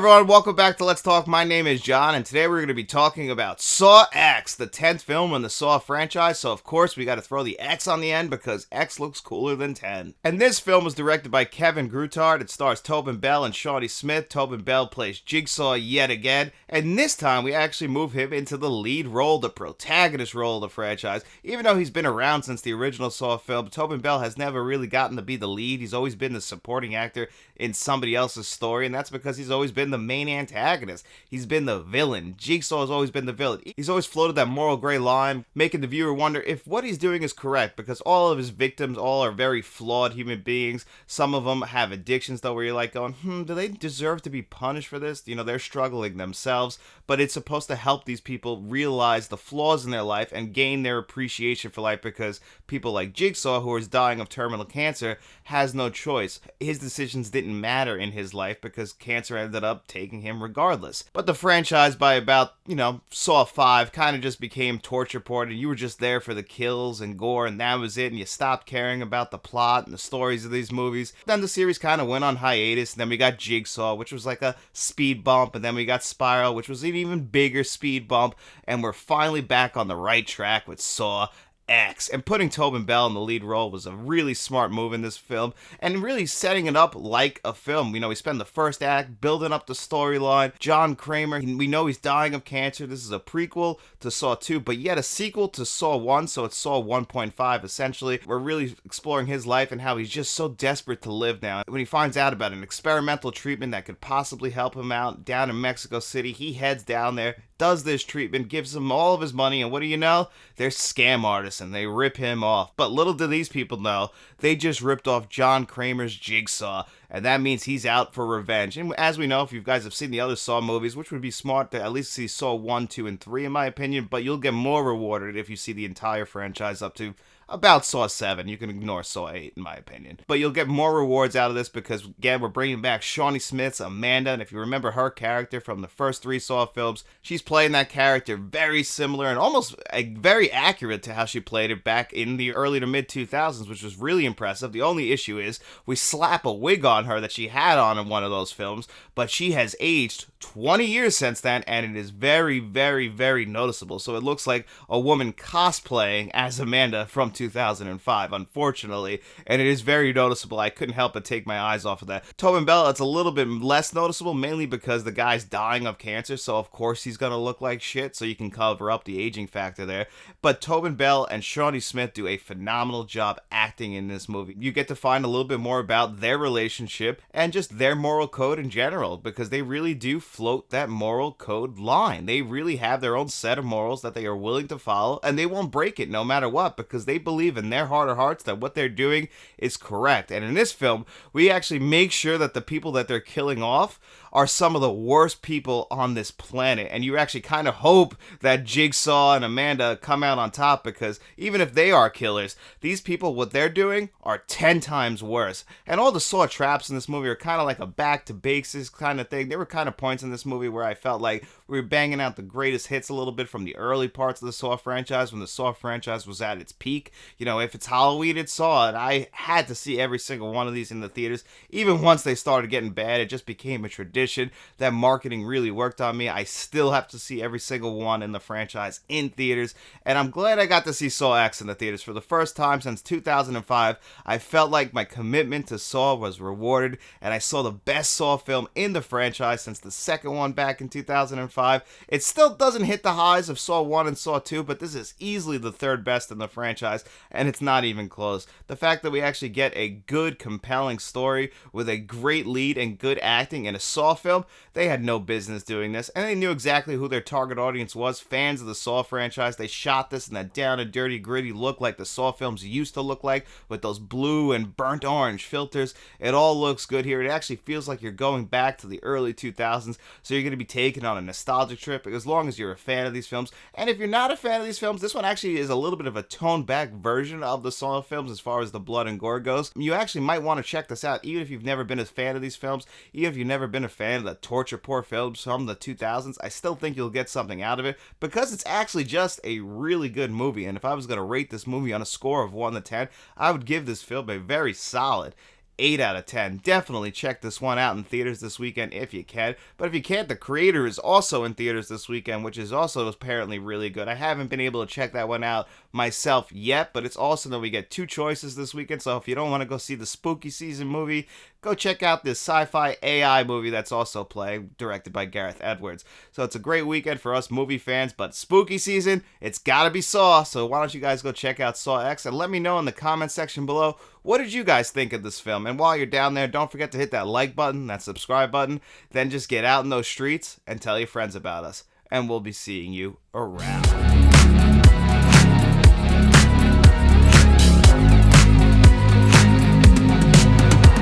everyone, welcome back to Let's Talk. My name is John, and today we're going to be talking about Saw X, the 10th film in the Saw franchise. So, of course, we got to throw the X on the end because X looks cooler than 10. And this film was directed by Kevin Grutard. It stars Tobin Bell and Shawnee Smith. Tobin Bell plays Jigsaw yet again, and this time we actually move him into the lead role, the protagonist role of the franchise. Even though he's been around since the original Saw film, Tobin Bell has never really gotten to be the lead. He's always been the supporting actor in somebody else's story, and that's because he's always been the main antagonist. He's been the villain. Jigsaw has always been the villain. He's always floated that moral gray line, making the viewer wonder if what he's doing is correct, because all of his victims all are very flawed human beings. Some of them have addictions, though, where you're like going, do they deserve to be punished for this? You know, they're struggling themselves, but it's supposed to help these people realize the flaws in their life and gain their appreciation for life, because people like Jigsaw, who is dying of terminal cancer, has no choice. His decisions didn't matter in his life because cancer ended up taking him regardless. But the franchise, by about, Saw 5, kind of just became torture porn, and you were just there for the kills and gore, and that was it, and you stopped caring about the plot and the stories of these movies. Then the series kind of went on hiatus, and then we got Jigsaw, which was like a speed bump, and then we got Spiral, which was an even bigger speed bump, and we're finally back on the right track with Saw X. And putting Tobin Bell in the lead role was a really smart move in this film, and really setting it up like a film. We spend the first act building up the storyline. John Kramer, we know he's dying of cancer. This is a prequel to Saw 2, but yet a sequel to Saw 1, so it's Saw 1.5 essentially. We're really exploring his life and how he's just so desperate to live now. When he finds out about an experimental treatment that could possibly help him out down in Mexico City, he heads down there, does this treatment, gives him all of his money, and what do you know? They're scam artists, and they rip him off. But little do these people know, they just ripped off John Kramer's Jigsaw, and that means he's out for revenge. And as we know, if you guys have seen the other Saw movies, which would be smart to at least see Saw 1, 2, and 3 in my opinion, but you'll get more rewarded if you see the entire franchise up to about Saw 7. You can ignore Saw 8 in my opinion. But you'll get more rewards out of this because, again, we're bringing back Shawnee Smith's Amanda, and if you remember her character from the first 3 Saw films, she's playing that character very similar and almost very accurate to how she played it back in the early to mid 2000s, which was really impressive. The only issue is we slap a wig on her that she had on in one of those films, but she has aged 20 years since then, and it is very, very, very noticeable. So it looks like a woman cosplaying as Amanda from 2005, unfortunately, and it is very noticeable. I couldn't help but take my eyes off of that. Tobin Bell, it's a little bit less noticeable, mainly because the guy's dying of cancer, so of course he's gonna look like shit, so you can cover up the aging factor there. But Tobin Bell and Shawnee Smith do a phenomenal job acting in this movie. You get to find a little bit more about their relationship and just their moral code in general, because they really do float that moral code line. They really have their own set of morals that they are willing to follow, and they won't break it no matter what, because they believe in their heart of hearts that what they're doing is correct. And in this film, we actually make sure that the people that they're killing off are some of the worst people on this planet, and you actually kind of hope that Jigsaw and Amanda come out on top, because even if they are killers, these people, what they're doing are 10 times worse. And all the Saw traps in this movie are kind of like a back to basics kind of thing. There were kind of points in this movie where I felt like we were banging out the greatest hits a little bit from the early parts of the Saw franchise, when the Saw franchise was at its peak. If it's Halloween, it's Saw, and I had to see every single one of these in the theaters. Even once they started getting bad, it just became a tradition. That marketing really worked on me. I still have to see every single one in the franchise in theaters, and I'm glad I got to see Saw X in the theaters for the first time since 2005. I felt like my commitment to Saw was rewarded, and I saw the best Saw film in the franchise since the second one back in 2005. It still doesn't hit the highs of Saw 1 and Saw 2, but this is easily the third best in the franchise, and it's not even close. The fact that we actually get a good, compelling story with a great lead and good acting in a Saw film, they had no business doing this, and they knew exactly who their target audience was, fans of the Saw franchise. They shot this in that down and dirty, gritty look like the Saw films used to look like, with those blue and burnt orange filters. It all looks good here. It actually feels like you're going back to the early 2000s, so you're going to be taken on a nostalgic trip as long as you're a fan of these films. And if you're not a fan of these films, this one actually is a little bit of a toned back version of the Saw films as far as the blood and gore goes. You actually might want to check this out, even if you've never been a fan of these films, even if you've never been a fan of the torture porn films from the 2000s. I still think you'll get something out of it, because it's actually just a really good movie. And if I was going to rate this movie on a score of 1 to 10, I would give this film a very solid 8 out of 10. Definitely check this one out in theaters this weekend if you can. But if you can't, The Creator is also in theaters this weekend, which is also apparently really good. I haven't been able to check that one out myself yet, but it's awesome that we get 2 choices this weekend. So if you don't want to go see the spooky season movie, go check out this sci-fi AI movie that's also playing, directed by Gareth Edwards. So it's a great weekend for us movie fans, but spooky season, it's gotta be Saw. So why don't you guys go check out Saw X and let me know in the comment section below, what did you guys think of this film? And while you're down there, don't forget to hit that like button, that subscribe button, then just get out in those streets and tell your friends about us. And we'll be seeing you around.